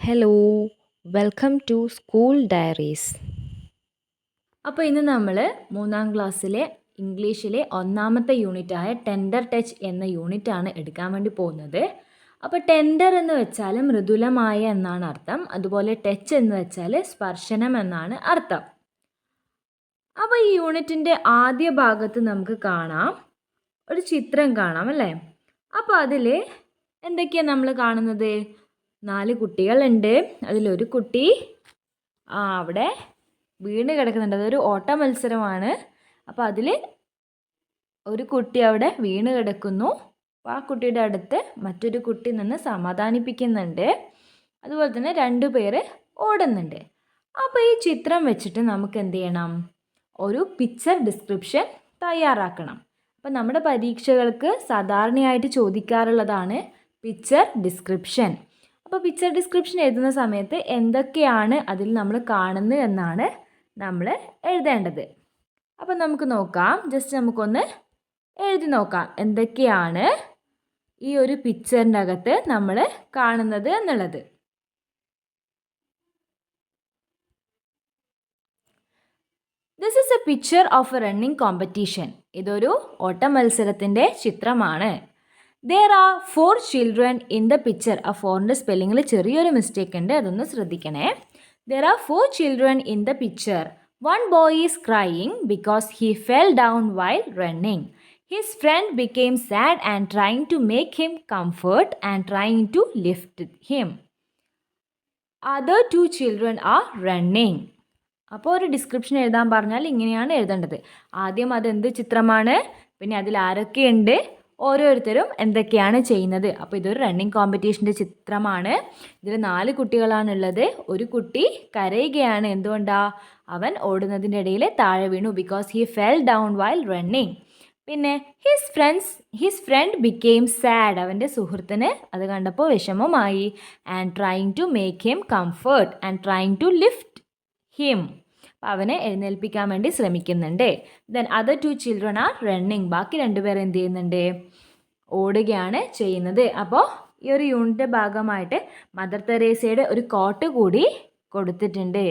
Hello, welcome to school diaries. അപ്പോൾ ഇന്ന് നമ്മൾ 3-ാം ക്ലാസ്സിലെ ഇംഗ്ലീഷിലെ ഒന്നാമത്തെ യൂണിറ്റായ ടെൻഡർ ടച്ച് എന്ന യൂണിറ്റാണ് എടുക്കാൻ വേണ്ടി പോകുന്നത്. അപ്പോൾ ടെൻഡർ എന്ന് വെച്ചാൽ മൃദുലമായ എന്നാണ് അർത്ഥം. അതുപോലെ ടച്ച് എന്ന് വെച്ചാൽ സ്പർശനം എന്നാണ് അർത്ഥം. അപ്പോൾ ഈ യൂണിറ്റിൻ്റെ ആദ്യ ഭാഗത്ത് നമുക്ക് കാണാം, ഒരു ചിത്രം കാണാം അല്ലേ? അപ്പോൾ അതിൽ എന്തൊക്കെയാണ് നമ്മൾ കാണുന്നത്? 4 കുട്ടികളുണ്ട്. അതിലൊരു കുട്ടി അവിടെ വീണ് കിടക്കുന്നുണ്ട്. അതൊരു ഓട്ട മത്സരമാണ്. അപ്പോൾ അതിൽ ഒരു കുട്ടി അവിടെ വീണ് കിടക്കുന്നു. അപ്പോൾ ആ കുട്ടിയുടെ അടുത്ത് മറ്റൊരു കുട്ടി നിന്ന് സമാധാനിപ്പിക്കുന്നുണ്ട്. അതുപോലെ തന്നെ 2 പേര് ഓടുന്നുണ്ട്. അപ്പോൾ ഈ ചിത്രം വെച്ചിട്ട് നമുക്ക് എന്ത് ചെയ്യണം? ഒരു പിക്ചർ ഡിസ്ക്രിപ്ഷൻ തയ്യാറാക്കണം. അപ്പോൾ നമ്മുടെ പരീക്ഷകൾക്ക് സാധാരണയായിട്ട് ചോദിക്കാറുള്ളതാണ് പിക്ചർ ഡിസ്ക്രിപ്ഷൻ. അപ്പോൾ പിക്ചർ ഡിസ്ക്രിപ്ഷൻ എഴുതുന്ന സമയത്ത് എന്തൊക്കെയാണ് അതിൽ നമ്മൾ കാണുന്നത് എന്നാണ് നമ്മൾ എഴുതേണ്ടത്. അപ്പോൾ നമുക്ക് നോക്കാം, ജസ്റ്റ് നമുക്കൊന്ന് എഴുതി നോക്കാം എന്തൊക്കെയാണ് ഈ ഒരു പിക്ചറിൻ്റെ അകത്ത് നമ്മൾ കാണുന്നത് എന്നുള്ളത്. This is A picture of A running competition. ഇതൊരു ഓട്ട മത്സരത്തിൻ്റെ ചിത്രമാണ്. There are 4 children in the picture. ആ 4ൻ്റെ സ്പെല്ലിങ്ങിൽ ചെറിയൊരു മിസ്റ്റേക്ക് ഉണ്ട്, അതൊന്ന് ശ്രദ്ധിക്കണേ. There are 4 children in the picture. One boy is crying because he fell down while running. His friend became sad and trying to make him comfort and trying to lift him. Other 2 children are running. അപ്പോൾ ഒരു description എഴുതാൻ പറഞ്ഞാൽ ഇങ്ങനെയാണ് എഴുതേണ്ടത്. ആദ്യം അതെന്ത് ചിത്രമാണ്, പിന്നെ അതിൽ ആരൊക്കെയുണ്ട്, ഓരോരുത്തരും എന്തൊക്കെയാണ് ചെയ്യുന്നത്. അപ്പോൾ ഇതൊരു റണ്ണിങ് കോമ്പറ്റീഷൻ്റെ ചിത്രമാണ്. ഇതിൽ 4 കുട്ടികളാണുള്ളത്. ഒരു കുട്ടി കരയുകയാണ്. എന്തുകൊണ്ടാണ്? അവൻ ഓടുന്നതിൻ്റെ ഇടയിൽ താഴെ വീണു. Because he fell down while running. പിന്നെ ഹിസ് ഫ്രണ്ട് ബിക്കെയിം സാഡ്. അവൻ്റെ സുഹൃത്തിന് അത് കണ്ടപ്പോൾ വിഷമമായി. And trying to make him comfort and trying to lift him. അവനെ എഴുന്നേൽപ്പിക്കാൻ വേണ്ടി ശ്രമിക്കുന്നുണ്ട്. Then other 2 children are running. ബാക്കി 2 പേർ എന്ത് ചെയ്യുന്നുണ്ട്? ഓടുകയാണ് ചെയ്യുന്നത്. അപ്പോൾ ഈ ഒരു യൂണിറ്റ് ഭാഗമായിട്ട് മദർ തെരേസയുടെ ഒരു കോട്ട് കൂടി കൊടുത്തിട്ടുണ്ട്.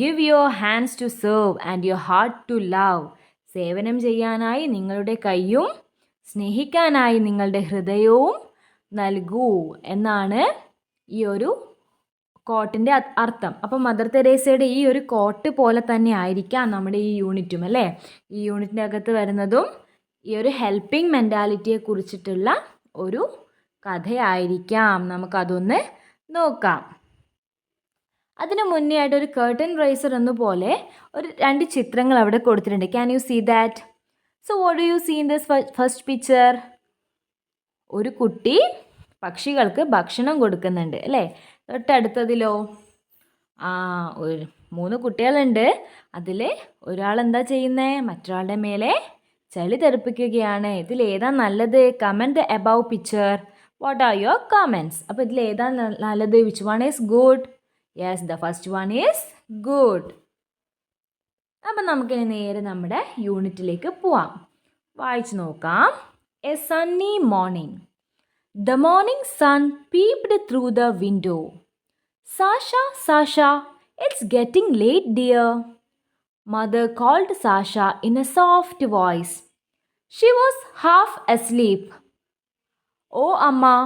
Give your hands to serve and your heart to love. സേവനം ചെയ്യാനായി നിങ്ങളുടെ കൈയും സ്നേഹിക്കാനായി നിങ്ങളുടെ ഹൃദയവും നൽകൂ എന്നാണ് ഈ ഒരു കോട്ടിൻ്റെ അർത്ഥം. അപ്പോൾ മദർ തെരേസയുടെ ഈ ഒരു കോട്ട് പോലെ തന്നെ ആയിരിക്കാം നമ്മുടെ ഈ യൂണിറ്റും അല്ലേ? ഈ യൂണിറ്റിൻ്റെ അകത്ത് വരുന്നതും ഈ ഒരു ഹെൽപ്പിംഗ് മെൻറ്റാലിറ്റിയെ കുറിച്ചിട്ടുള്ള ഒരു കഥയായിരിക്കാം. നമുക്കതൊന്ന് നോക്കാം. അതിന് മുന്നേ ആയിട്ട് ഒരു കർട്ടൻ റൈസർ എന്നപോലെ ഒരു 2 ചിത്രങ്ങൾ അവിടെ കൊടുത്തിട്ടുണ്ട്. Can you see that? So what do you see in this first picture? ഒരു കുട്ടി പക്ഷികൾക്ക് ഭക്ഷണം കൊടുക്കുന്നുണ്ട് അല്ലേ? തൊട്ടടുത്തതിലോ 3 കുട്ടികളുണ്ട്. അതിൽ ഒരാൾ എന്താ ചെയ്യുന്നത്? മറ്റൊരാളുടെ മേലെ ചളി തെറിപ്പിക്കുകയാണ്. ഇതിൽ ഏതാ നല്ലത്? Comment above picture. What are your comments? അപ്പോൾ ഇതിൽ ഏതാ നല്ലത്? Which one is good? Yes, the first one is good. അപ്പം നമുക്കിനി നേരെ നമ്മുടെ യൂണിറ്റിലേക്ക് പോവാം. വായിച്ചു നോക്കാം. A sunny morning. The morning sun peeped through the window. Sasha, Sasha, it's getting late, dear. Mother called Sasha in a soft voice. She was half asleep. Oh, Amma,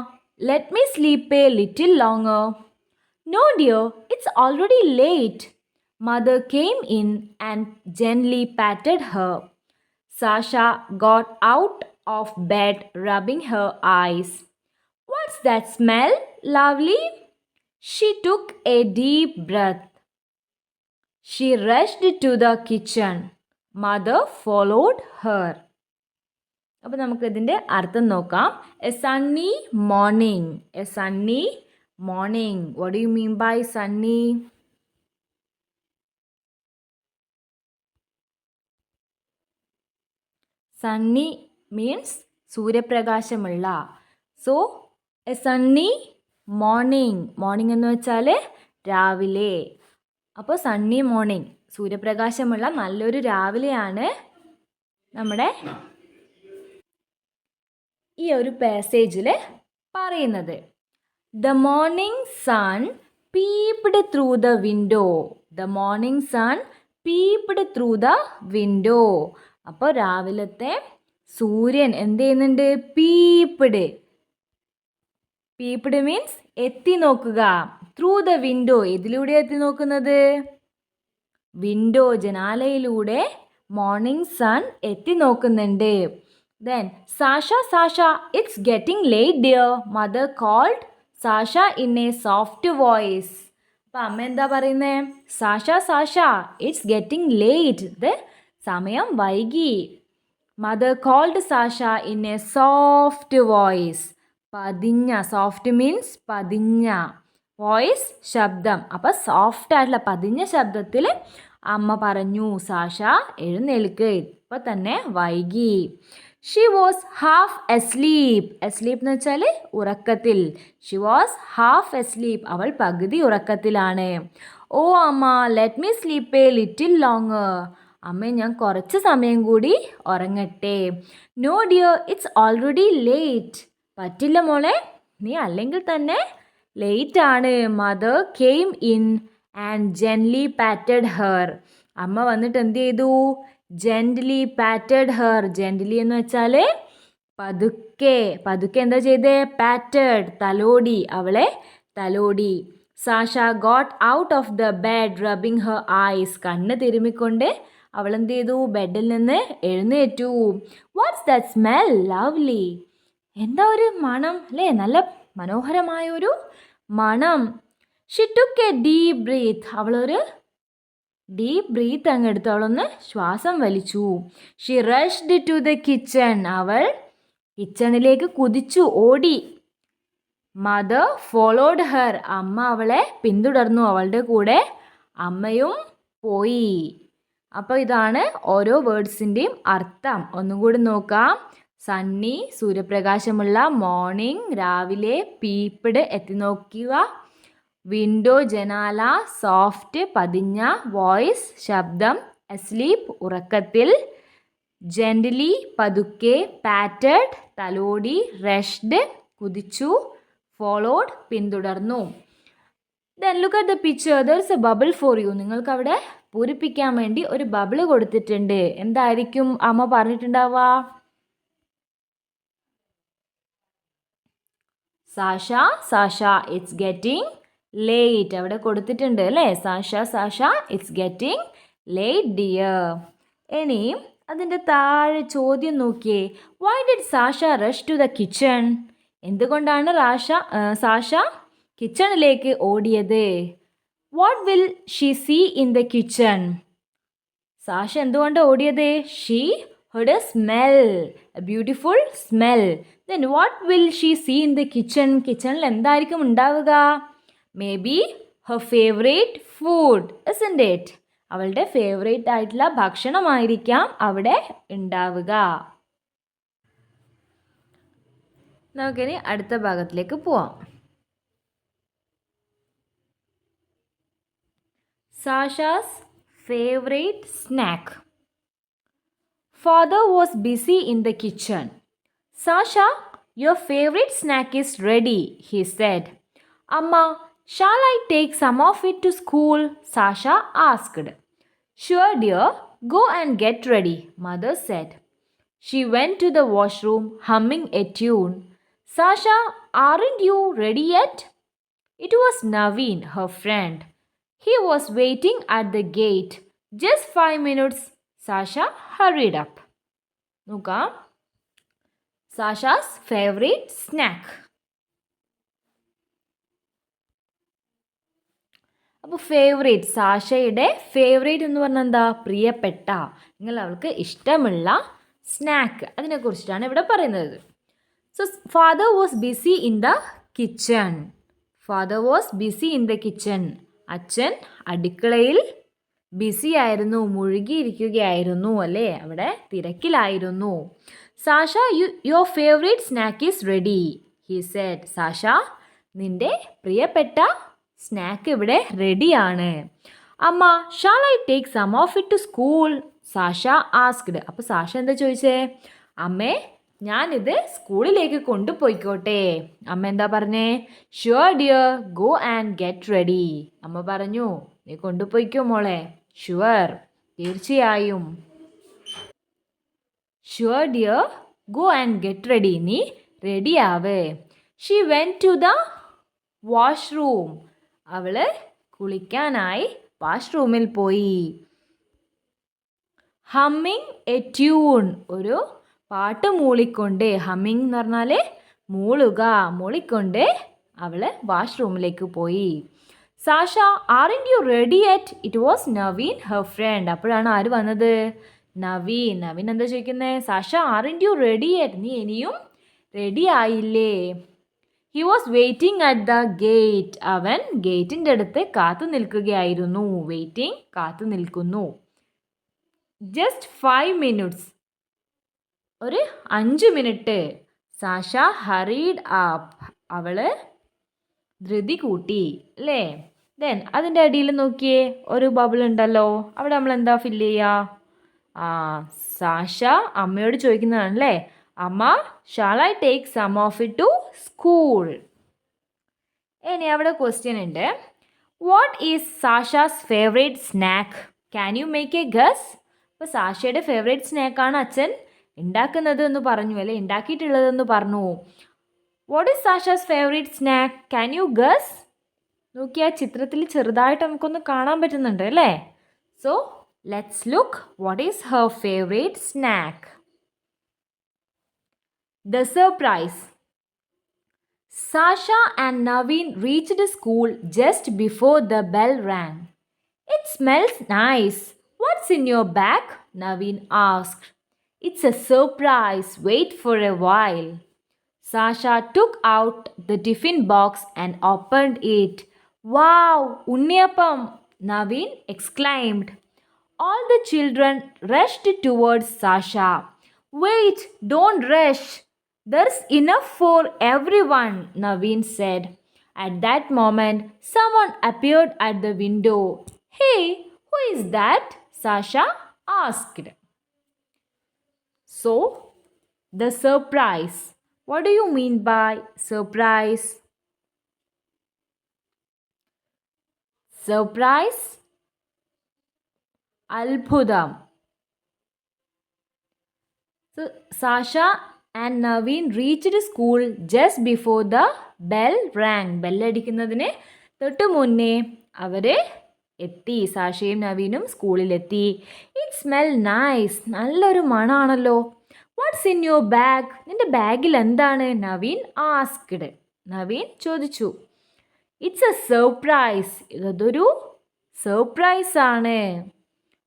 let me sleep a little longer. No, dear, it's already late. Mother came in and gently patted her. Sasha got out of bed, rubbing her eyes. What's that smell, lovely? She took a deep breath. She rushed to the kitchen. Mother followed her. അപ്പോൾ നമുക്ക് ഇതിൻ്റെ അർത്ഥം നോക്കാം. A sunny morning. A sunny morning. What do you mean by sunny? Sunny means സൂര്യപ്രകാശമുള്ള. So a sunny morning. Morning എന്ന് വെച്ചാൽ രാവിലെ. അപ്പോൾ സണ്ണി മോർണിംഗ്, സൂര്യപ്രകാശമുള്ള നല്ലൊരു രാവിലെയാണ് നമ്മുടെ ഈ ഒരു പാസേജിൽ പറയുന്നത്. The morning sun peeped through the window. The morning sun peeped through the window. അപ്പോൾ രാവിലത്തെ സൂര്യൻ എന്ത് ചെയ്യുന്നുണ്ട്? പീപ്ഡ് മീൻസ് എത്തി നോക്കുക. ത്രൂ ദ വിൻഡോ, ഇതിലൂടെ എത്തി നോക്കുന്നത്? വിൻഡോ, ജനാലയിലൂടെ മോർണിംഗ് സൺ എത്തി നോക്കുന്നുണ്ട്. Then Sasha, it's getting late dear, mother called Sasha in a soft voice. അപ്പം അമ്മ എന്താ പറയുന്നത്? Sasha, it's getting late. ഇത് സമയം വൈകി. Mother called Sasha in a soft voice. പതിഞ്ഞ, സോഫ്റ്റ് മീൻസ് പതിഞ്ഞ, വോയിസ് ശബ്ദം. അപ്പം സോഫ്റ്റ് ആയിട്ടുള്ള പതിഞ്ഞ ശബ്ദത്തിൽ അമ്മ പറഞ്ഞു, സാഷ എഴുന്നേൽക്ക്, ഇപ്പം തന്നെ വൈകി. She was half asleep. Asleep എന്ന് വെച്ചാൽ ഉറക്കത്തിൽ. ഷി വാസ് ഹാഫ് അസ്ലീപ്, അവൾ പകുതി ഉറക്കത്തിലാണ്. ഓ അമ്മ, let me sleep a little longer. അമ്മേ, ഞാൻ കുറച്ച് സമയം കൂടി ഉറങ്ങട്ടെ. No dear, it's already late. പറ്റില്ല മോളെ, നീ അല്ലെങ്കിൽ തന്നെ ലേറ്റ് ആണ്. Mother came in and gently patted her. അമ്മ വന്നിട്ട് എന്ത് ചെയ്തു? Gently patted her. ജെന്റ്ലി എന്ന് വെച്ചാൽ പതുക്കെ. പതുക്കെ എന്താ ചെയ്തേ? പാറ്റഡ്, തലോടി, അവളെ തലോടി. Sasha got out of the bed rubbing her eyes. കണ്ണ് തിരുമ്മിക്കൊണ്ട് അവൾ എന്ത് ചെയ്തു? ബെഡിൽ നിന്ന് എഴുന്നേറ്റു. What's that smell? ലവ്ലി. എന്താ ഒരു മണം അല്ലേ? നല്ല മനോഹരമായൊരു മണം. She took a deep breath. അവളൊരു ഡീപ് ബ്രീത്ത് അങ്ങ് എടുത്തു, അവളൊന്ന് ശ്വാസം വലിച്ചു. She rushed to the kitchen. അവൾ കിച്ചണിലേക്ക് കുതിച്ചു, ഓടി. Mother followed her. അമ്മ അവളെ പിന്തുടർന്നു, അവളുടെ കൂടെ അമ്മയും പോയി. അപ്പോൾ ഇതാണ് ഓരോ വേർഡ്സിൻ്റെയും അർത്ഥം. ഒന്നും കൂടി നോക്കാം. സണ്ണി, സൂര്യപ്രകാശമുള്ള. മോർണിംഗ്, രാവിലെ. പീപ്പിഡ്, എത്തി നോക്കുക. വിൻഡോ, ജനാല. സോഫ്റ്റ്, പതിഞ്ഞ, വോയിസ്, ശബ്ദം. അസ്ലീപ്, ഉറക്കത്തിൽ. ജെന്റ്ലി, പതുക്കെ. പാറ്റഡ്, തലോടി. റഷ്ഡ്, കുതിച്ചു. ഫോളോഡ്, പിന്തുടർന്നു. Then look at the picture. There is a bubble for you. നിങ്ങൾക്ക് അവിടെ പൂരിപ്പിക്കാൻ വേണ്ടി ഒരു ബബിൾ കൊടുത്തിട്ടുണ്ട്. എന്തായിരിക്കും അമ്മ പറഞ്ഞിട്ടുണ്ടാവുക? Sasha, it's getting late. അവിടെ കൊടുത്തിട്ടുണ്ട് അല്ലേ? Sasha, it's getting late dear. ഇനി അതിൻ്റെ താഴെ ചോദ്യം നോക്കിയേ. Why did Sasha rush to the kitchen? എന്തുകൊണ്ടാണ് സാഷ കിച്ചണിലേക്ക് ഓടിയത്? What will she see in the kitchen? Sasha എന്തുകൊണ്ട് ഓടിയത്? She heard a smell, a beautiful smell. Then what will she see in the kitchen? കിച്ചണിൽ എന്തായിരിക്കും ഉണ്ടാവുക? Maybe her favorite food, isn't it? അവളുടെ favourite ആയിട്ടുള്ള ഭക്ഷണമായിരിക്കാം അവിടെ ഉണ്ടാവുക. നമുക്കിനി അടുത്ത ഭാഗത്തിലേക്ക് പോവാം. Sasha's favorite snack. Father was busy in the kitchen. Sasha, your favorite snack is ready, he said. Amma, shall I take some of it to school? Sasha asked. Sure, dear. Go and get ready, mother said. She went to the washroom, humming a tune. Sasha, aren't you ready yet? It was Naveen, her friend. He was waiting at the gate. Just 5 minutes. Sasha hurried up. നോക്കാം. സാഷാസ് favourite snack. അപ്പോൾ favourite, സാഷയുടെ favourite എന്ന് പറഞ്ഞാൽ എന്താ? പ്രിയപ്പെട്ട, നിങ്ങൾ അവൾക്ക് ഇഷ്ടമുള്ള snack, അതിനെക്കുറിച്ചിട്ടാണ് ഇവിടെ പറയുന്നത്. So father was busy in the kitchen. Father was busy in the kitchen. അച്ഛൻ അടുക്കളയിൽ ബിസി ആയിരുന്നു, മുഴുകിയിരിക്കുകയായിരുന്നു അല്ലേ? അവിടെ തിരക്കിലായിരുന്നു. Sasha, your favourite snack is ready, he said. Sasha, നിന്റെ പ്രിയപ്പെട്ട സ്നാക്ക് ഇവിടെ റെഡിയാണ്. അമ്മ, shall I take some of it to school? Sasha asked. അപ്പോൾ സാഷ എന്താ ചോദിച്ചേ? അമ്മേ, ഞാനിത് സ്കൂളിലേക്ക് കൊണ്ടുപോയിക്കോട്ടെ. അമ്മ എന്താ പറഞ്ഞേ? Sure dear, go and get ready. അമ്മ പറഞ്ഞു, നീ കൊണ്ടുപോയിക്കോ മോളെ. ഷുവർ, തീർച്ചയായും. Sure dear, go and get ready. നീ റെഡിയാവ്. She went to the washroom. അവള് കുളിക്കാനായി വാഷ്റൂമിൽ പോയി. Humming a tune. ഒരു പാട്ട് മൂളിക്കൊണ്ട്. ഹമ്മിങ് എന്ന് പറഞ്ഞാൽ മൂളുക. മൂളിക്കൊണ്ട് അവള് വാഷ്റൂമിലേക്ക് പോയി. Sasha, aren't you ready yet? It was Naveen, her front. അപ്പോഴാണ് ആര് വന്നത്? നവീൻ. നവീൻ എന്താ ചോദിക്കുന്നത്? Sasha, aren't you ready yet? നീ ഇനിയും റെഡി ആയില്ലേ? He was waiting at the gate. അവൻ ഗേറ്റിൻ്റെ അടുത്ത് കാത്തു നിൽക്കുകയായിരുന്നു. വെയിറ്റിംഗ്, കാത്തു നിൽക്കുന്നു. Just 5 minutes. ഒരു 5 മിനിറ്റ്. Sasha hurried up. അവള് ധൃതി കൂട്ടി അല്ലേ? ദെൻ അതിൻ്റെ അടിയിൽ നോക്കിയേ, ഒരു ബബിൾ ഉണ്ടല്ലോ. അവിടെ നമ്മൾ എന്താ ഫില്ല് ചെയ്യുക? സാഷ അമ്മയോട് ചോദിക്കുന്നതാണ് അല്ലേ? അമ്മ, shall I take some of it to school? ഇനി അവിടെ ക്വസ്റ്റ്യൻ ഉണ്ട്. What is Sasha's favourite snack? Can you make a guess? അപ്പോൾ സാഷയുടെ ഫേവറേറ്റ് സ്നാക്കാണ് അച്ഛൻ ഉണ്ടാക്കുന്നത് എന്ന് പറഞ്ഞു അല്ലേ? ഉണ്ടാക്കിയിട്ടുള്ളതെന്ന് പറഞ്ഞു. What is Sasha's favourite snack? Can you guess? നോക്കിയാൽ ചിത്രത്തിൽ ചെറുതായിട്ട് നമുക്കൊന്ന് കാണാൻ പറ്റുന്നുണ്ട് അല്ലേ? So let's look. What is her favourite snack? The surprise. Sasha and Naveen reached school just before the bell rang. It smells nice. What's in your bag? Naveen asked. It's a surprise. Wait for a while. Sasha took out the tiffin box and opened it. Wow, Unniyappam! Naveen exclaimed. All the children rushed towards Sasha. Wait, don't rush. There's enough for everyone, Naveen said. At that moment, someone appeared at the window. Hey, who is that? Sasha asked. So, the surprise. What do you mean by surprise? Surprise, അത്ഭുതം. So, Sasha and Naveen reached school just before the bell rang. ബെല്ലടിക്കുന്നതിന് തൊട്ട് മുന്നേ അവർ എത്തി. സാഷയും നവീനും സ്കൂളിലെത്തി. It smell nice. നല്ലൊരു മണമാണല്ലോ. What's in your bag? നിൻ്റെ ബാഗിൽ എന്താണ്? നവീൻ ആസ്ക്ഡ്. നവീൻ ചോദിച്ചു. It's a surprise. ഇതൊരു സർപ്രൈസ് ആണ്.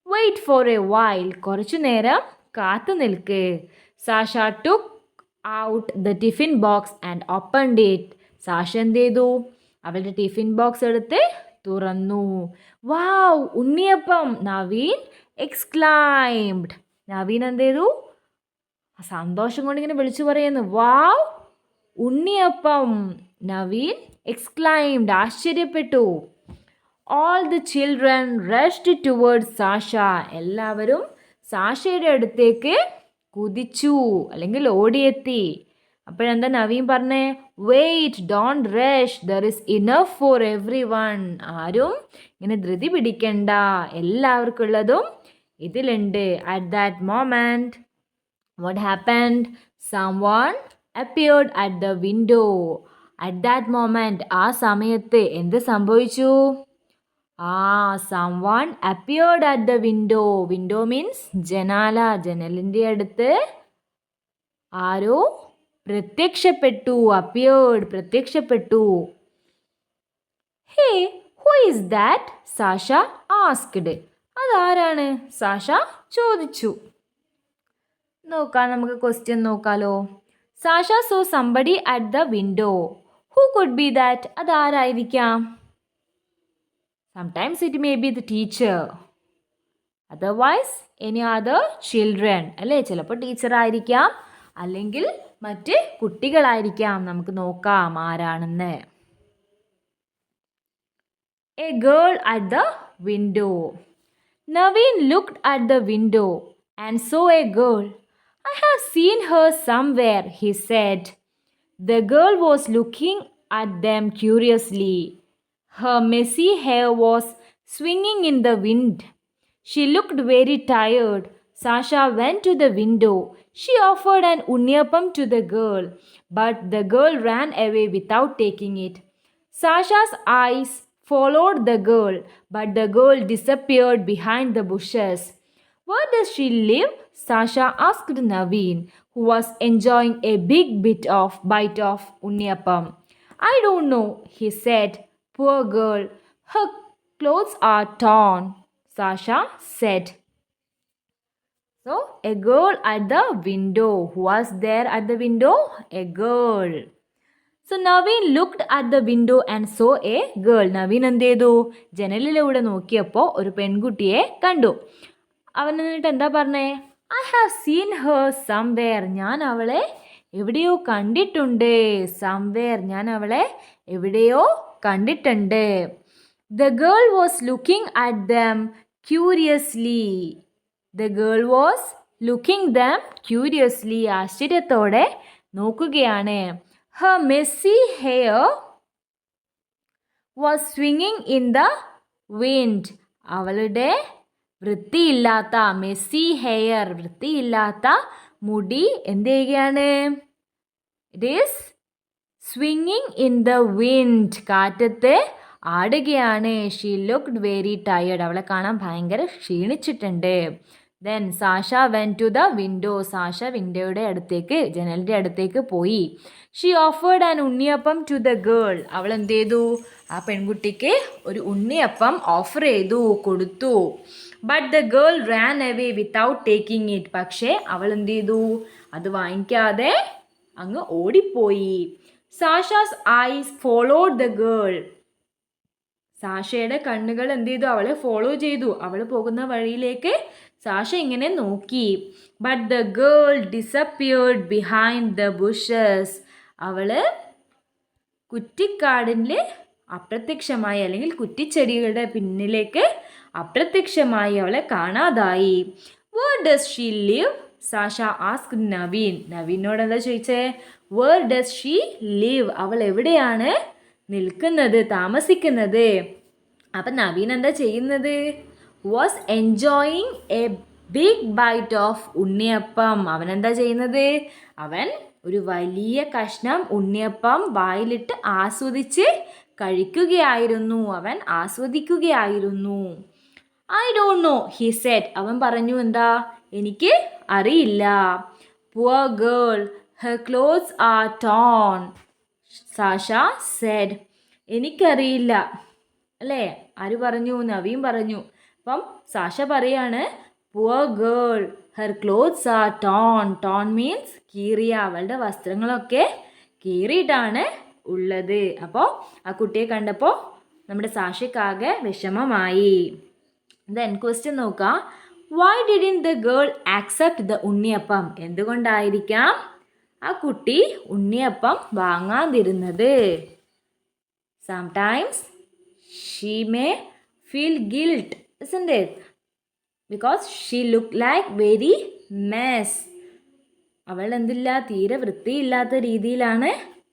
Wait for a while. കുറച്ചു നേരം കാത്തു നിൽക്ക്. Sasha took out the tiffin box and opened it. Sasha എന്ത് ചെയ്തു? അവളുടെ ടിഫിൻ ബോക്സ് എടുത്ത് തുറന്നു. വാവ്, ഉണ്ണിയപ്പം! നവീൻ എക്സ്ക്ലൈംഡ്. നവീൻ എന്ത് ചെയ്തു? സന്തോഷം കൊണ്ട് ഇങ്ങനെ വിളിച്ചു പറയുന്നു. വാവ്, ഉണ്ണിയപ്പം! നവീൻ എക്സ്ക്ലൈംഡ്, ആശ്ചര്യപ്പെട്ടു. All the children rushed towards Sasha. എല്ലാവരും സാഷയുടെ അടുത്തേക്ക് കുതിച്ചു അല്ലെങ്കിൽ ഓടിയെത്തി. അപ്പോഴെന്താ നവീൻ പറഞ്ഞേ? Wait, don't rush, there is enough for everyone. ആരും ഇങ്ങനെ ധൃതി പിടിക്കണ്ട, എല്ലാവർക്കും ഉള്ളതും ഇതിലുണ്ട്. At that moment what happened? Someone appeared at the window. At that moment, ആ സമയത്ത് എന്ത് സംഭവിച്ചു? Someone appeared at the window. Window means ജനാല. ജനലിൻ്റെ അടുത്ത് ആരോ പ്രത്യക്ഷപ്പെട്ടു. അപ്പിയർഡ്, പ്രത്യക്ഷപ്പെട്ടു. Hey, who is that? Sasha asked. അതാരാണ്? സാഷ ചോദിച്ചു. നോക്കാം, നമുക്ക് ക്വസ്റ്റ്യൻ നോക്കാലോ. Sasha saw somebody at the window. Who could be that? അതാരായിരിക്കാം? Sometimes it may be the teacher. Otherwise, any other children. അല്ലേ? ചിലപ്പോൾ ടീച്ചർ ആയിരിക്കാം, അല്ലെങ്കിൽ മറ്റ് കുട്ടികളായിരിക്കാം. നമുക്ക് നോക്കാം ആരാണെന്ന്. A girl at the window. Naveen looked at the window and saw a girl. I have seen her somewhere, he said. The girl was looking at them curiously. Her messy hair was swinging in the wind. She looked very tired. Sasha went to the window. She offered an unniyappam to the girl, but the girl ran away without taking it. Sasha's eyes followed the girl, but the girl disappeared behind the bushes. Where does she live? Sasha asked Naveen, who was enjoying a big bite of unniyappam. I don't know, he said. Poor girl, her clothes are torn, Sasha said. So, a girl at the window. Who was there at the window? A girl. So, Naveen looked at the window and saw a girl. Naveen എന്ത് ചെയ്തു? ജനലിലൂടെ നോക്കിയപ്പോൾ ഒരു പെൺകുട്ടിയെ കണ്ടു. അവൻ എന്നിട്ട് എന്താ പറഞ്ഞേ? I have seen Har somewhere. ഞാൻ അവളെ എവിടെയോ കണ്ടിട്ടുണ്ട്. സംവെയർ, ഞാൻ അവളെ എവിടെയോ കണ്ടിട്ടുണ്ട്. The girl was looking at them curiously. The girl was looking them curiously. ആശ്ചര്യത്തോടെ നോക്കുകയാണ്. Her messy hair was swinging in the wind. അവളുടെ വൃത്തിയില്ലാത്ത മെസ്സി ഹെയർ, വൃത്തിയില്ലാത്ത മുടി എന്ത് ചെയ്യുകയാണ്? ഇറ്റ് ഈസ് സ്വിങ്ങിങ് ഇൻ ദ വിൻഡ്. കാറ്റത്ത് ആടുകയാണ്. She looked very tired. അവളെ കാണാൻ ഭയങ്കര ക്ഷീണിച്ചിട്ടുണ്ട്. Then Sasha went to the window. Sasha വിൻഡോയുടെ അടുത്തേക്ക്, ജനലിൻ്റെ അടുത്തേക്ക് പോയി. She offered an unniyappam to the girl. അവൾ എന്ത് ചെയ്തു? ആ പെൺകുട്ടിക്ക് ഒരു ഉണ്ണിയപ്പം ഓഫർ ചെയ്തു, കൊടുത്തു. But the girl Rann away without taking it. പക്ഷേ അവൾ എന്ത് ചെയ്തു? അത് വാങ്ങിക്കാതെ അങ്ങ് ഓടിപ്പോയി. സാഷാസ് ഐസ് ഫോളോഡ് ദ ഗേൾ. സാഷയുടെ കണ്ണുകൾ എന്ത് ചെയ്തു? അവളെ ഫോളോ ചെയ്തു. അവൾ പോകുന്ന വഴിയിലേക്ക് സാഷ ഇങ്ങനെ നോക്കി. But the girl disappeared behind the bushes. അവള് കുറ്റിക്കാടിൽ അപ്രത്യക്ഷമായി, അല്ലെങ്കിൽ കുറ്റിച്ചെടികളുടെ പിന്നിലേക്ക് അപ്രത്യക്ഷമായി. അവളെ കാണാതായി. Where does she live? Sasha ask Naveen. നവീനോട് എന്താ ചോദിച്ചേ? Where does she live? അവൾ എവിടെയാണ് നിൽക്കുന്നത്, താമസിക്കുന്നത്? അപ്പം നവീൻ എന്താ ചെയ്യുന്നത്? Was enjoying a big bite of unniyappam. അവൻ എന്താ ചെയ്യുന്നത്? അവൻ ഒരു വലിയ കഷ്ണം ഉണ്ണിയപ്പം വായിലിട്ട് ആസ്വദിച്ച് കഴിക്കുകയായിരുന്നു. അവൻ ആസ്വദിക്കുകയായിരുന്നു. I don't know, he said. അവൻ പറഞ്ഞു, എന്താ? എനിക്ക് അറിയില്ല. Poor girl, her clothes are torn, Sasha said. എനിക്കറിയില്ല അല്ലേ? ആര് പറഞ്ഞു? നവീൻ പറഞ്ഞു. അപ്പം സാഷ പറയാണ്, poor girl, her clothes are torn. Torn means കീറിയ. അവളുടെ വസ്ത്രങ്ങളൊക്കെ കീറിയിട്ടാണ് ഉള്ളത്. അപ്പോൾ ആ കുട്ടിയെ കണ്ടപ്പോൾ നമ്മുടെ സാഷയ്ക്കാകെ വിഷമമായി. ദെൻ ക്വസ്റ്റ്യൻ നോക്കാം. Why didn't the girl accept the unniyappam? എന്തുകൊണ്ടായിരിക്കാം ആ കുട്ടി ഉണ്ണിയപ്പം വാങ്ങാതിരുന്നത്? Sometimes she may feel guilt, isn't it? Because she looked like very mess. അവൾ എന്തില്ല, തീരെ വൃത്തിയില്ലാത്ത രീതിയിലാണ്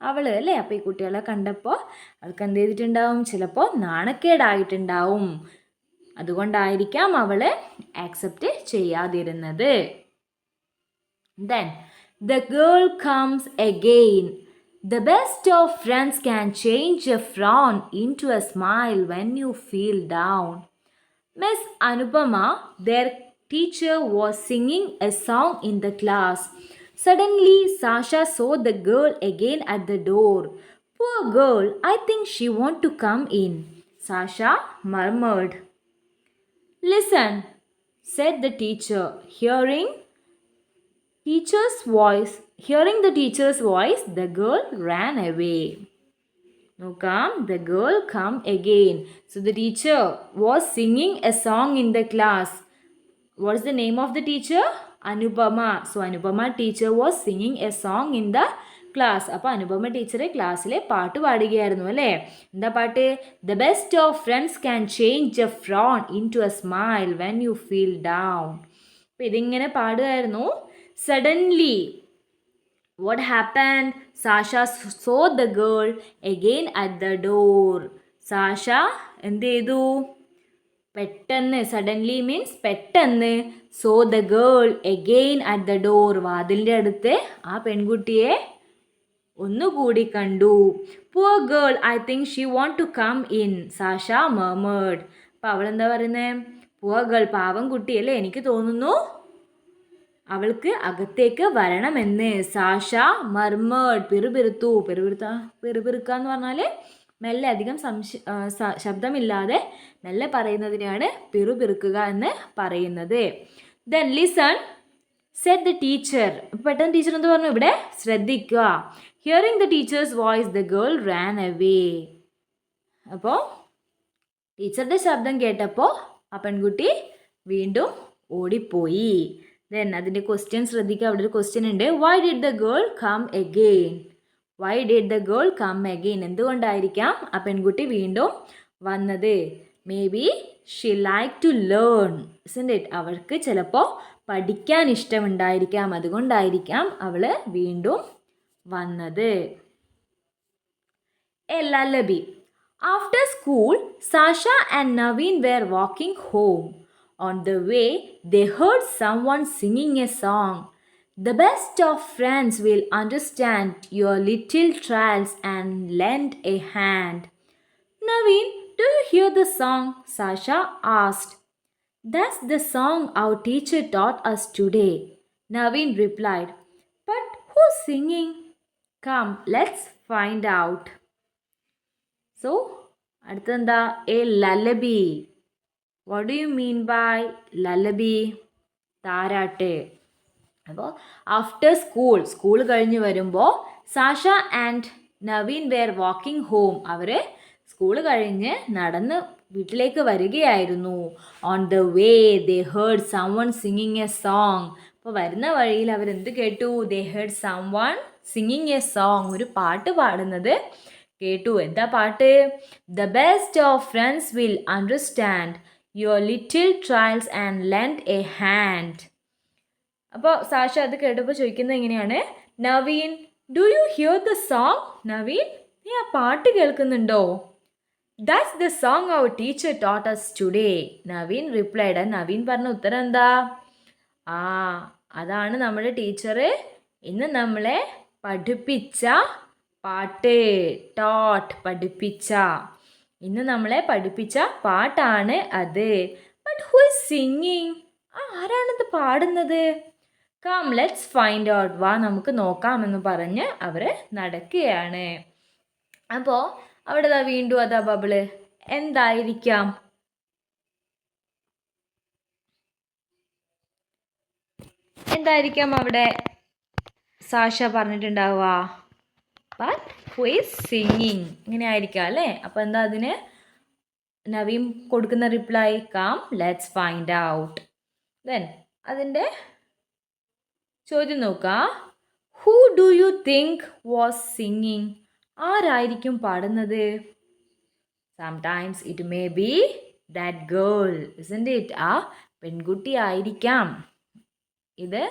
അവൾ അല്ലേ? അപ്പോൾ ഈ കുട്ടികളെ കണ്ടപ്പോൾ അവൾക്ക് എന്ത് ചെയ്തിട്ടുണ്ടാവും? ചിലപ്പോൾ നാണക്കേടായിട്ടുണ്ടാവും. അതുകൊണ്ടായിരിക്കാം അവൾ accept ചെയ്യാതിരുന്നത്. Then the girl comes again. The best of friends can change a frown into a smile when you feel down. Miss Anupama, their teacher, was singing a song in the class. Suddenly, Sasha saw the girl again at the door. Poor girl, I think she wants to come in, Sasha murmured. Listen, said the teacher. Hearing the teacher's voice, the girl ran away. Now come, the girl come again. So the teacher was singing a song in the class. What is the name of the teacher? Anupama. So Anupama teacher was singing a song in the class. അപ്പോൾ അനുപമ ടീച്ചറെ ക്ലാസ്സിലെ പാട്ട് പാടുകയായിരുന്നു അല്ലേ? എന്താ പാട്ട്? The best of friends can change a frown into a smile when you feel down. അപ്പോൾ ഇതിങ്ങനെ പാടുമായിരുന്നു. Suddenly, what happened? Sasha saw the girl again at the door. Sasha എന്ത് ചെയ്തു? പെട്ടെന്ന്, സഡൻലി മീൻസ് പെട്ടെന്ന്, saw the girl again at the door, വാതിലിൻ്റെ അടുത്ത് ആ പെൺകുട്ടിയെ ഒന്നുകൂടി കണ്ടു. Poor girl, I think she want to come in, Sasha murmured. അപ്പം അവളെന്താ പറയുന്നത്? പുവർ ഗേൾ, പാവം കുട്ടിയല്ലേ, എനിക്ക് തോന്നുന്നു അവൾക്ക് അകത്തേക്ക് വരണമെന്ന്. സാഷ മർമേർഡ്, പിറുപിറുത്തു. പിറുപിറുക്കുക എന്ന് പറഞ്ഞാൽ മെല്ലെ, അധികം ശബ്ദമില്ലാതെ മെല്ലെ പറയുന്നതിനാണ് പിറുപിറുക്കുക എന്ന് പറയുന്നത്. Then listen said the teacher. പെട്ടെന്ന് ടീച്ചർ എന്ത് പറഞ്ഞു? ഇവിടെ ശ്രദ്ധിക്കുക. Hearing the teachers voice the girl Rann away. അപ്പോൾ ടീച്ചറുടെ ശബ്ദം കേട്ടപ്പോൾ ആ പെൺകുട്ടി വീണ്ടും ഓടിപ്പോയി. ദെൻ അതിൻ്റെ ക്വസ്റ്റ്യൻ ശ്രദ്ധിക്കുക. അവിടെ ഒരു ക്വസ്റ്റ്യൻ ഉണ്ട്. Why did the girl come again? Why did the girl come again? എന്തുകൊണ്ടായിരിക്കാം ആ പെൺകുട്ടി വീണ്ടും വന്നത്? Maybe she like to learn, isn't it? അവൾക്ക് ചിലപ്പോൾ പഠിക്കാൻ ഇഷ്ടമുണ്ടായിരിക്കാം, അതുകൊണ്ടായിരിക്കാം അവൾ വീണ്ടും വന്നത്. A lullaby. After school, Sasha and Naveen were walking home. On the way, they heard someone singing a song. The best of friends will understand your little trials and lend a hand. Naveen, do you hear the song? Sasha asked. That's the song our teacher taught us today, Naveen replied. But who's singing? Come, let's find out. So, അടുത്തെന്താ? A lullaby. What do you mean by lullaby? താരാട്ട്. അപ്പോൾ after school കഴിഞ്ഞ് വരുമ്പോൾ Sasha and Naveen were walking home. അവർ school കഴിഞ്ഞ് നടന്ന് വീട്ടിലേക്ക് വരികയായിരുന്നു. On the way they heard someone singing a song. അപ്പോൾ വരുന്ന വഴിയിൽ അവരെന്ത് കേട്ടു? They heard someone singing a song, ഒരു പാട്ട് പാടുന്നത് കേട്ടു. എന്താ പാട്ട്? The best of friends will understand your little trials and lend a hand. അപ്പോൾ സാഷ അത് കേട്ടപ്പോൾ ചോദിക്കുന്നത് എങ്ങനെയാണ്? Naveen, do you hear the song? Naveen, നീ ആ പാട്ട് കേൾക്കുന്നുണ്ടോ? That's the song our teacher taught us today, Naveen replied. Naveen പറഞ്ഞ ഉത്തരം എന്താ? അതാണ് നമ്മുടെ ടീച്ചർ ഇന്ന് നമ്മളെ പഠിപ്പിച്ച പാട്ട്. ടോട്ട്, പഠിപ്പിച്ച. ഇന്ന് നമ്മളെ പഠിപ്പിച്ച പാട്ടാണ് അത്. But who is singing? ആരാണത് പാടുന്നത്? Come let's find out. വാ നമുക്ക് നോക്കാമെന്ന് പറഞ്ഞ് അവർ നടക്കുകയാണ്. അപ്പോൾ അവിടെ വീണ്ടും അതാ ബബിള്. എന്തായിരിക്കാം? എന്തായിരിക്കാം അവിടെ സാഷ പറഞ്ഞിട്ടുണ്ടാവുക? ബട്ട് ഹു ഈസ് സിംഗിങ്, ഇങ്ങനെ ആയിരിക്കാം അല്ലേ? അപ്പോൾ എന്താ അതിന് നവീൻ കൊടുക്കുന്ന reply? Come let's find out. Then അതിൻ്റെ ചോദ്യം നോക്കുക. Who do you think was singing? ആരായിരിക്കും പാടുന്നത്? Sometimes it may be that girl, isn't it? ആ പെൺകുട്ടി ആയിരിക്കാം ഇത്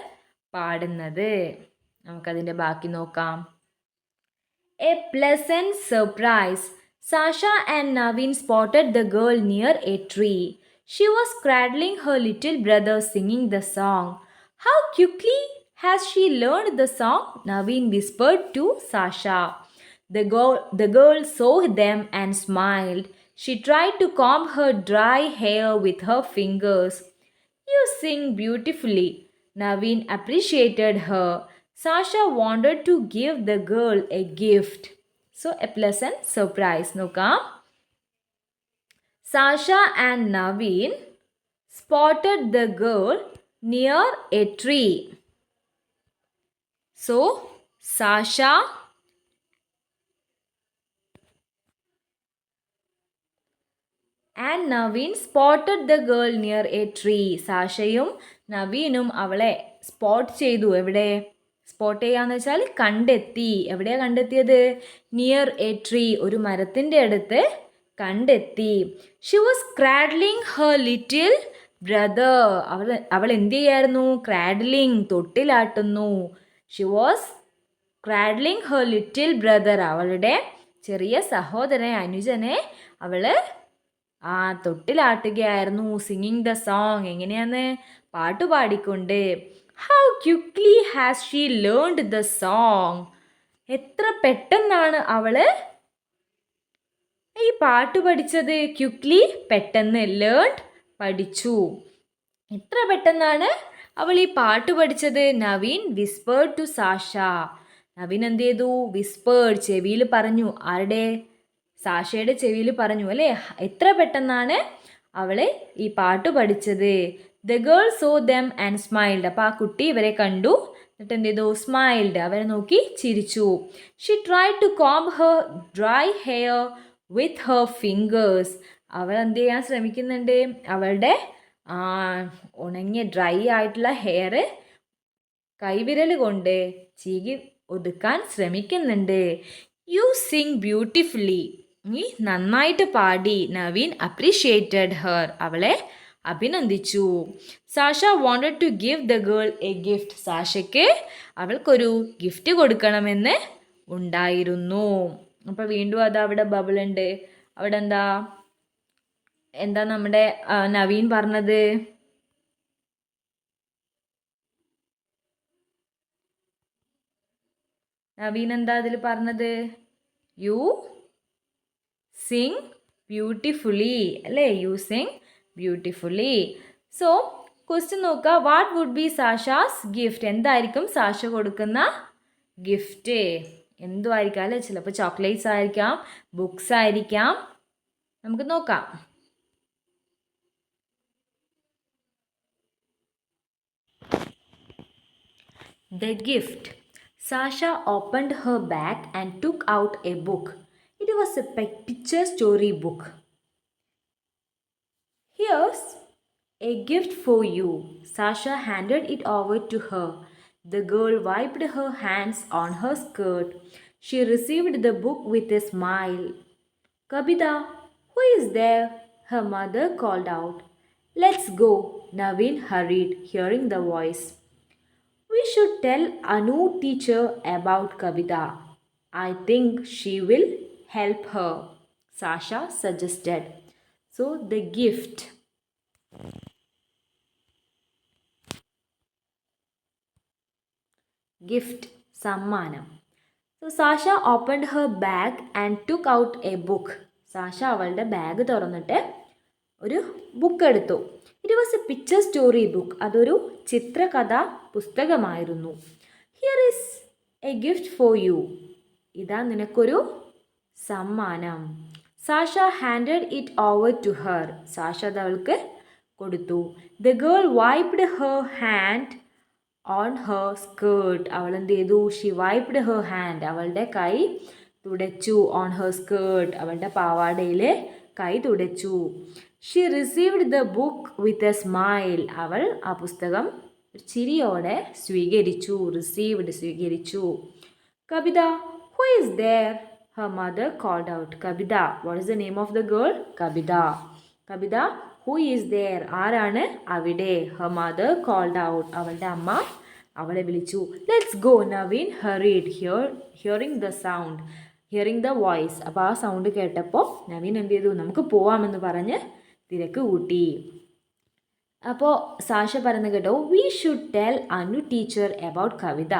പാടുന്നത്. നമുക്കതിൻ്റെ ബാക്കി നോക്കാം. A pleasant surprise. Sasha and Naveen spotted the girl near a tree. She was cradling her little brother singing the song. How quickly has she learned the song? Naveen whispered to Sasha. The girl saw them and smiled. She tried to comb her dry hair with her fingers. You sing beautifully. Naveen appreciated her. Sasha wanted to give the girl a gift. So a pleasant surprise. Noka. Sasha and Naveen spotted the girl near a tree. So Sasha and Naveen spotted the girl near a tree. സാഷയും നവീനും അവളെ spot ചെയ്തു. എവിടെ spot ചെയ്യാന്ന് വെച്ചാൽ കണ്ടെത്തി. എവിടെയാണ് കണ്ടെത്തിയത്? Near A tree, ഒരു മരത്തിൻ്റെ അടുത്ത് കണ്ടെത്തി. She was cradling her little brother. അവൾ എന്ത് ചെയ്യായിരുന്നു? ക്രാഡ്ലിങ്, തൊട്ടിലാട്ടുന്നു. She was cradling her little brother. അവളുടെ ചെറിയ സഹോദരനെ, അനുജനെ അവള് തൊട്ടിലാട്ടുകയായിരുന്നു. സിംഗിങ് ദ സോങ്, എങ്ങനെയാന്ന്? പാട്ട് പാടിക്കൊണ്ട്. How quickly has she learned the song. എത്ര പെട്ടെന്നാണ് അവള് ഈ പാട്ട് പഠിച്ചത്. ക്വിക്ലി, പെട്ടെന്ന്. ലേൺഡ്, പഠിച്ചു. എത്ര പെട്ടെന്നാണ് അവൾ ഈ പാട്ട് പഠിച്ചത്. Naveen whispered to Sasha. Naveen എന്ത് ചെയ്തു? വിസ്പേർഡ്, ചെവിയിൽ പറഞ്ഞു. ആരുടെ? സാഷയുടെ ചെവിയിൽ പറഞ്ഞു അല്ലേ? എത്ര പെട്ടെന്നാണ് അവള് ഈ പാട്ട് പഠിച്ചത്. The girl so them and smiled. അപ്പോൾ ആ കുട്ടി ഇവരെ കണ്ടു, എന്നിട്ട് എന്ത് ചെയ്തു? സ്മൈൽഡ്, അവരെ നോക്കി ചിരിച്ചു. She try to comb her dry hair with her fingers. അവൾ എന്ത് ചെയ്യാൻ ശ്രമിക്കുന്നുണ്ട്? അവളുടെ ഉണങ്ങിയ ഡ്രൈ ആയിട്ടുള്ള ഹെയർ കൈവിരൽ കൊണ്ട് ചീകി ഒതുക്കാൻ ശ്രമിക്കുന്നുണ്ട്. You sing beautifully. നീ നന്നായിട്ട് പാടി. Naveen appreciated her. അവളെ അഭിനന്ദിച്ചു. Sasha wanted to give the girl a gift. സാഷയ്ക്ക് അവൾക്കൊരു ഗിഫ്റ്റ് കൊടുക്കണമെന്ന് ഉണ്ടായിരുന്നു. അപ്പോൾ വീണ്ടും അത് അവിടെ ബബിൾ ഉണ്ട്. അവിടെ എന്താ നമ്മുടെ നവീൻ പറഞ്ഞത്? നവീൻ എന്താ അതിൽ പറഞ്ഞത്? യു സിങ് ബ്യൂട്ടിഫുള്ളി അല്ലേ? You sing beautifully. So question നോക്കുക. What would be Sasha's gift? എന്തായിരിക്കും സാഷ കൊടുക്കുന്ന ഗിഫ്റ്റ്? എന്തുമായിരിക്കാം അല്ലേ? ചിലപ്പോൾ ചോക്ലേറ്റ്സ് ആയിരിക്കാം, ബുക്സ് ആയിരിക്കാം. നമുക്ക് നോക്കാം. The gift. Sasha opened her bag and took out a book. It was a picture story book. Here's a gift for you. Sasha handed it over to her. The girl wiped her hands on her skirt. She received the book with a smile. Kabita, who is there? Her mother called out. Let's go. Naveen hurried, hearing the voice. We should tell Anu teacher about Kavita. I think she will help her, Sasha suggested. So the gift. Gift, sammanam. So Sasha opened her bag and took out a book. Sasha അവളുടെ bag തുറന്നിട്ട് ഒരു book എടുത്തു. It was a picture story book. അതൊരു ചിത്രകഥാ പുസ്തകമായിരുന്നു. Here is a gift for you. ഇതാ നിനക്കൊരു സമ്മാനം. Sasha handed it over to her. Sasha അത് അവൾക്ക് കൊടുത്തു. The girl wiped her hand on her skirt. അവൾ എന്ത് ചെയ്തു? She wiped her hand. അവളുടെ കൈ തുടച്ചു. On her skirt. അവളുടെ പാവാടയിൽ കൈ തുടച്ചു. She received the book with a smile. അവൾ ആ പുസ്തകം ചിരിയോടെ സ്വീകരിച്ചു. റിസീവ്ഡ്, സ്വീകരിച്ചു. Kavitha, who is there? Her mother called out. Kavitha, what is the name of the girl? Kavitha. Kavitha, who is there? ആരാണ് അവിടെ? Her mother called out. അവളുടെ അമ്മ അവളെ വിളിച്ചു. Let's go. Naveen hurried, hearing the sound, hearing the voice. അപ്പോൾ ആ sound കേട്ടപ്പോൾ നവീൻ എന്ത് ചെയ്തു? നമുക്ക് പോവാമെന്ന് പറഞ്ഞ് തിരക്ക് കൂട്ടി. അപ്പോൾ സാഷ പറയുന്നത് കേട്ടോ, we should tell Anu teacher about Kavitha.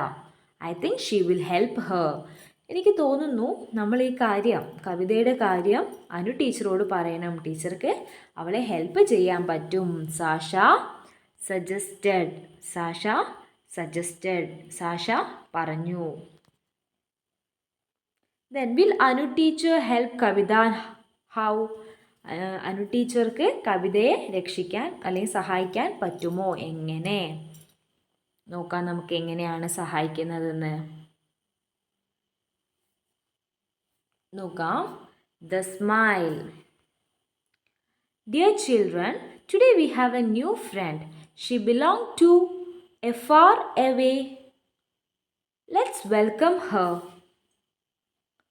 I think she will help her. എനിക്ക് തോന്നുന്നു നമ്മൾ ഈ കാര്യം, കവിതയുടെ കാര്യം അനു ടീച്ചറോട് പറയണം. ടീച്ചർക്ക് അവളെ ഹെൽപ്പ് ചെയ്യാൻ പറ്റും. സാഷ സജസ്റ്റഡ്. സാഷ സജസ്റ്റഡ്. സാഷ പറഞ്ഞു. Then will Anu teacher help Kavitha? How? Anu ടീച്ചർക്ക് കവിതയെ രക്ഷിക്കാൻ അല്ലെങ്കിൽ സഹായിക്കാൻ പറ്റുമോ? എങ്ങനെ? നോക്കാം നമുക്ക് എങ്ങനെയാണ് സഹായിക്കുന്നതെന്ന്. നോക്കാം. The smile. Dear children, today we have a new friend. She belong to a far away. Let's welcome her.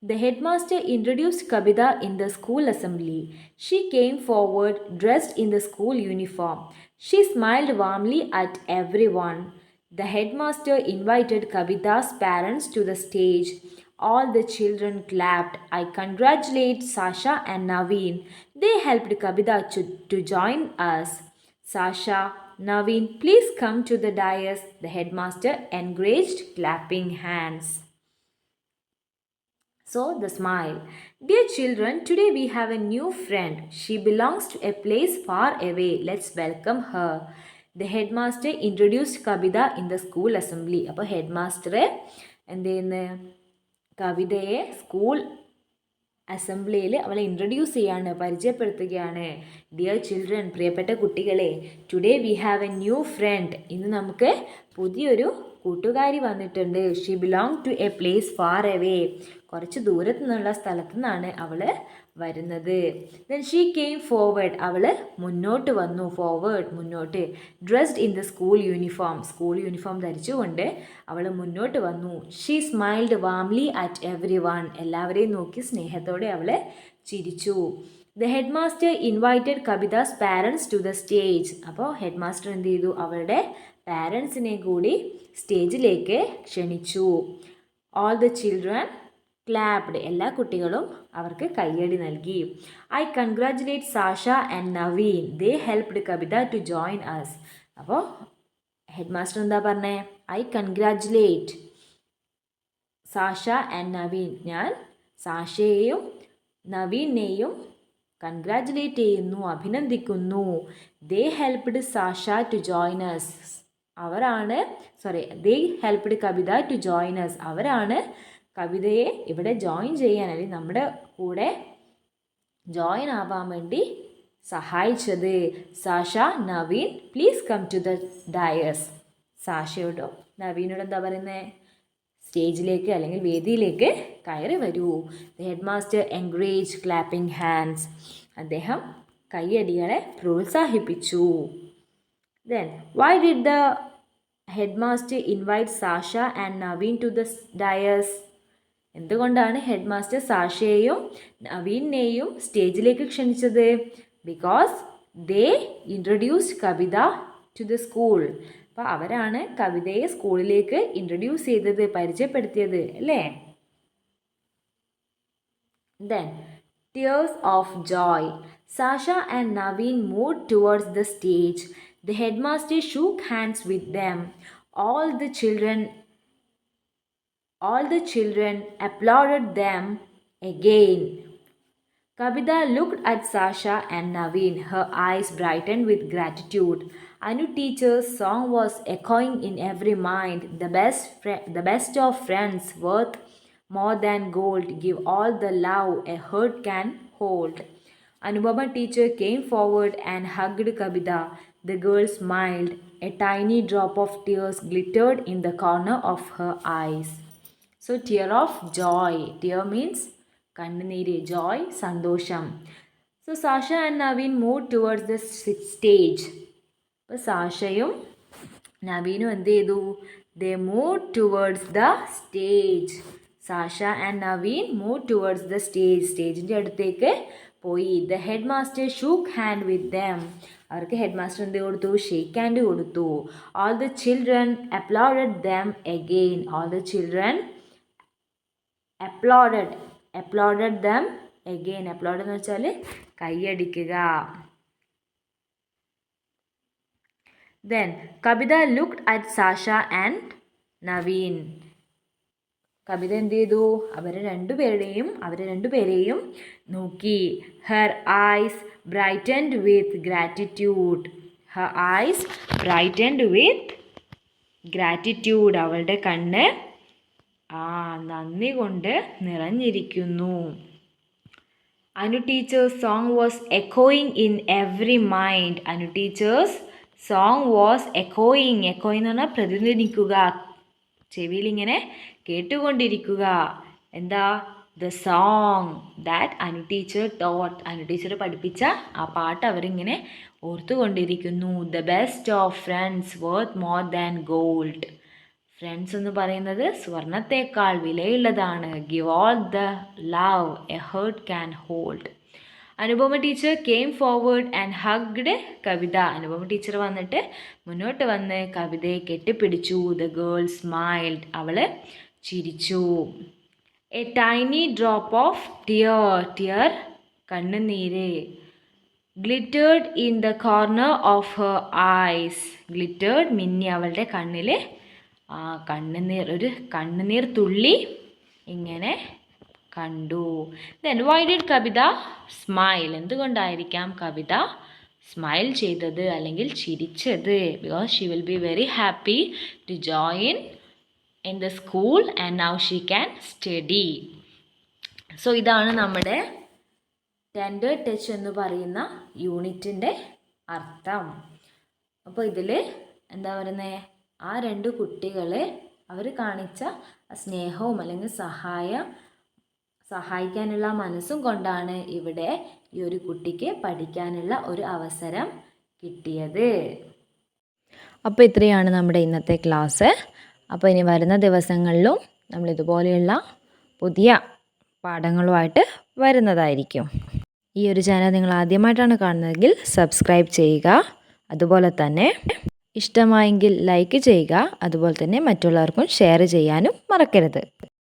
The headmaster introduced Kabita in the school assembly. She came forward dressed in the school uniform. She smiled warmly at everyone. The headmaster invited Kabita's parents to the stage. All the children clapped. I congratulate Sasha and Naveen. They helped Kabita to join us. Sasha, Naveen, please come to the dais. The headmaster encouraged, clapping hands. So the smile. Dear children, today we have a new friend. She belongs to a place far away. Let's welcome her. The headmaster introduced Kabita in the school assembly. അപ്പോൾ headmaster എന്ത് ചെയ്യുന്നു കവിതയെ school അസംബ്ലിയിൽ അവളെ introduce ചെയ്യാണ്, പരിചയപ്പെടുത്തുകയാണ്. Dear children, പ്രിയപ്പെട്ട കുട്ടികളെ, today we have a new friend. ഇന്ന് നമുക്ക് പുതിയൊരു കൂട്ടുകാരി വന്നിട്ടുണ്ട്. She belong to a place far away. കുറച്ച് ദൂരത്തു നിന്നുള്ള സ്ഥലത്തു നിന്നാണ് അവൾ വരുന്നത്. Then she came forward. അവൾ മുന്നോട്ട് വന്നു. ഫോർവേഡ്, മുന്നോട്ട്. Dressed in the school uniform. School uniform ധരിച്ചുകൊണ്ട് അവൾ മുന്നോട്ട് വന്നു. She smiled warmly at everyone. എല്ലാവരെയും നോക്കി സ്നേഹത്തോടെ അവൾ ചിരിച്ചു. The head master invited Kavitha's parents to the stage. അപ്പോൾ ഹെഡ് മാസ്റ്റർ എന്ത് ചെയ്തു? അവളുടെ പാരൻസിനെ കൂടി സ്റ്റേജിലേക്ക് ക്ഷണിച്ചു. All the children clapped. എല്ലാ കുട്ടികളും അവർക്ക് കയ്യടി നൽകി. I congratulate Sasha and Naveen. They helped Kavitha to join us. അപ്പോൾ ഹെഡ് മാസ്റ്റർ എന്താ പറഞ്ഞേ? I congratulate Sasha and Naveen. ഞാൻ സാഷയെയും നവീനെയും കൺഗ്രാജുലേറ്റ് ചെയ്യുന്നു, അഭിനന്ദിക്കുന്നു. They helped Sasha to join us. They helped Kavitha to join us. അവരാണ് കവിതയെ ഇവിടെ ജോയിൻ ചെയ്യാൻ, അല്ലെങ്കിൽ നമ്മുടെ കൂടെ ജോയിൻ ആവാൻ വേണ്ടി സഹായിച്ചത്. Sasha, Naveen, please come to the dais. സാഷയോടോ നവീനോട് എന്താ പറയുന്നത്? സ്റ്റേജിലേക്ക് അല്ലെങ്കിൽ വേദിയിലേക്ക് കയറി വരൂ. The head master encourage clapping hands. അദ്ദേഹം കയ്യടികളെ പ്രോത്സാഹിപ്പിച്ചു. Then why did the head master invite Sasha and Naveen to the dais? എന്തുകൊണ്ടാണ് ഹെഡ് മാസ്റ്റർ സാഷയെയും നവീനെയും സ്റ്റേജിലേക്ക് ക്ഷണിച്ചത്? Because they introduced Kavitha to the school. അപ്പോൾ അവരാണ് കവിതയെ സ്കൂളിലേക്ക് ഇൻട്രൊഡ്യൂസ് ചെയ്തത്, പരിചയപ്പെടുത്തിയത്, അല്ലേ? ദെൻ tears of joy. Sasha and Naveen moved towards the stage. The headmaster shook hands with them. All the children applauded them again. Kavita looked at Sasha and Naveen. Her eyes brightened with gratitude. Anu teacher's song was echoing in every mind. The best of friends, worth more than gold. Give all the love a heart can hold. Anubaba teacher came forward and hugged Kavita. The girl smiled. A tiny drop of tears glittered in the corner of her eyes. So tear of joy. Tear means കണ്ണുനീര്. joy സന്തോഷം. So Sasha and Naveen moved towards the stage. അപ്പോൾ സാഷയും നവീനും എന്ത് ചെയ്തു? They moved towards the stage. Sasha and Naveen move towards the stage. സ്റ്റേജിൻ്റെ അടുത്തേക്ക് പോയി. The head master shook hand with them. അവർക്ക് head master എന്ത് കൊടുത്തു? ഷേക്ക് ഹാൻഡ് കൊടുത്തു. All the children applauded them again. All the children applauded them again. Applaud എന്ന് വെച്ചാൽ കൈയടിക്കുക. Then Kavitha looked at Sasha and Naveen. Kavitha എന്ത് ചെയ്തു? അവരെ രണ്ടുപേരെയും നോക്കി. Her eyes brightened with gratitude. Her eyes brightened with gratitude. അവളുടെ കണ്ണ് നന്ദി കൊണ്ട് നിറഞ്ഞിരിക്കുന്നു. അനു ടീച്ചേഴ്സ് സോങ് വാസ് എക്കോയിങ് in every mind. Anu teachers song was എക്കോയിങ്. എക്കോയിങ് എന്ന് പറഞ്ഞാൽ പ്രതിധ്വനിക്കുക, ചെവിയിലിങ്ങനെ കേട്ടുകൊണ്ടിരിക്കുക. എന്താ? The song that Anu teacher taught. Anu teacher പഠിപ്പിച്ച ആ പാട്ട് അവരിങ്ങനെ ഓർത്തുകൊണ്ടിരിക്കുന്നു. The best of friends worth more than gold. Friends എന്ന് പറയുന്നത് സ്വർണത്തേക്കാൾ വിലയുള്ളതാണ്. Give all the love a heart can hold. Anupama teacher came forward and hugged Kavitha. Anupama teacher വന്നിട്ട് മുന്നോട്ട് വന്ന് കവിതയെ കെട്ടിപ്പിടിച്ചു. The girl smiled. അവൾ ചിരിച്ചു. A tiny drop of tear കണ്ണുനീര്. Glittered in the corner of her eyes. Glittered മിന്നി അവളുടെ കണ്ണിൽ ഒരു കണ്ണുനീർ തുള്ളി ഇങ്ങനെ കണ്ടു. Then why did Kavitha smile? എന്തുകൊണ്ടായിരിക്കാം കവിത സ്മൈൽ ചെയ്തത് അല്ലെങ്കിൽ ചിരിച്ചത്? Because she will be very happy to join in the school and now she can study. So ഇതാണ് നമ്മുടെ ടെൻഡർ ടച്ച് എന്ന് പറയുന്ന യൂണിറ്റിൻ്റെ അർത്ഥം. അപ്പോൾ ഇതിൽ എന്താ പറയുന്നത്, ആ രണ്ട് കുട്ടികൾ അവർ കാണിച്ച സ്നേഹവും അല്ലെങ്കിൽ സഹായിക്കാനുള്ള മനസ്സും കൊണ്ടാണ് ഇവിടെ ഈ ഒരു കുട്ടിക്ക് പഠിക്കാനുള്ള ഒരു അവസരം കിട്ടിയത്. അപ്പോൾ ഇത്രയാണ് നമ്മുടെ ഇന്നത്തെ ക്ലാസ്. അപ്പോൾ ഇനി വരുന്ന ദിവസങ്ങളിലും നമ്മൾ ഇതുപോലെയുള്ള പുതിയ പാഠങ്ങളുമായിട്ട് വരുന്നതായിരിക്കും. ഈ ഒരു ചാനൽ നിങ്ങൾ ആദ്യമായിട്ടാണ് കാണുന്നതെങ്കിൽ സബ്സ്ക്രൈബ് ചെയ്യുക. അതുപോലെ തന്നെ ഇഷ്ടമായെങ്കിൽ ലൈക്ക് ചെയ്യുക. അതുപോലെ തന്നെ മറ്റുള്ളവർക്കും ഷെയർ ചെയ്യാനും മറക്കരുത്.